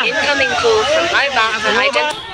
Incoming call from mobile identity.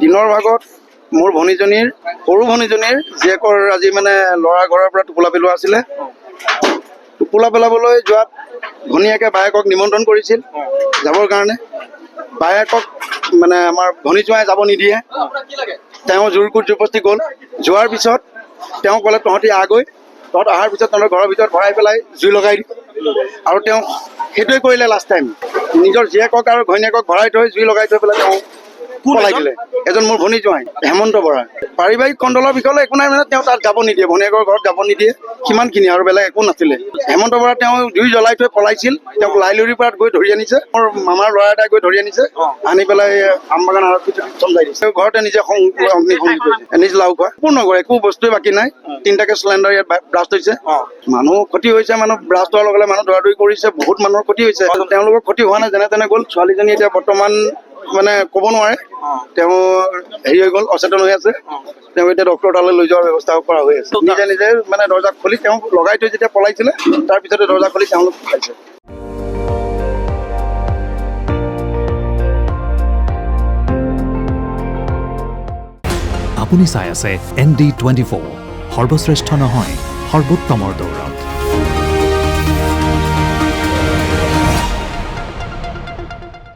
দিনৰ ভাগত মোৰ ভনীজনীৰ সৰু ভনীজনীৰ জীয়েকৰ আজি মানে ল'ৰা ঘৰৰ পৰা টোপোলা পেলোৱা আছিলে। টোপোলা পেলাবলৈ যোৱাত ভনীয়েকে বায়েকক নিমন্ত্ৰণ কৰিছিল যাবৰ কাৰণে। বায়েকক মানে আমাৰ ভনী জোঁৱাই যাব নিদিয়ে। তেওঁ জোৰ জবৰদস্তি গ'ল। যোৱাৰ পিছত তেওঁ ক'লে তহঁতি আগৈ, তহঁত অহাৰ পিছত তহঁতৰ ঘৰৰ ভিতৰত ভৰাই পেলাই জুই লগাই দি। আৰু তেওঁ সেইটোৱে কৰিলে লাষ্ট টাইম। নিজৰ জীয়েকক আৰু ঘৈণীয়েকক ভৰাই থৈ জুই লগাই থৈ পেলাই তেওঁ পলাই দিলে। এজন মোৰ ভনী জোঁৱাই হেমন্ত বৰা। পাৰিবাৰিক কণ্ডলৰ বিষয়লৈ একো নাই, মানে তেওঁ তাত যাব নিদিয়ে, ভনীয়েকৰ ঘৰত যাব নিদিয়ে, সিমানখিনি আৰু বেলেগ একো নাছিলে। হেমন্ত বৰা তেওঁ জুই জ্বলাই থৈ পলাইছিল। তেওঁক লাইলুৰিৰ পৰা গৈ ধৰি আনিছে, মোৰ মামাৰ ল'ৰা এটাই গৈ ধৰি আনিছে, আনি পেলাই আমবাগান আৰক্ষীত চমজাই দিছে। ঘৰতে নিজে অগ্নিসংযোগ কৰিছে, নিজ লাও খোৱা পূৰ্ণ কৰে, একো বস্তুৱে বাকী নাই। 3টাকে চিলিণ্ডাৰ ইয়াত ব্লাষ্ট হৈছে। মানুহ ক্ষতি হৈছে, মানুহ ব্লাষ্ট হোৱাৰ লগে লগে মানুহ দৌৰা দৌৰি কৰিছে, বহুত মানুহৰ ক্ষতি হৈছে। তেওঁলোকৰ ক্ষতি হোৱা নাই, যেনে তেনে গ'ল। ছোৱালীজনী এতিয়া বৰ্তমান মানে ক'ব নোৱাৰে, তেওঁ হেৰি হৈ গ'ল, অচেতন হৈ আছে। তেওঁ এতিয়া ডক্টৰ তালৈ লৈ যোৱাৰ ব্যৱস্থা কৰা হৈ আছে। নিজে নিজে মানে দৰ্জা খুলি তেওঁ লগাই থৈ যেতিয়া পলাইছিলে, তাৰপিছতে দৰ্জা খুলি তেওঁলোক পাইছে। আপুনি চাই আছে ND24, সৰ্বশ্ৰেষ্ঠ নহয় সৰ্বোত্তমৰ দৌৰ।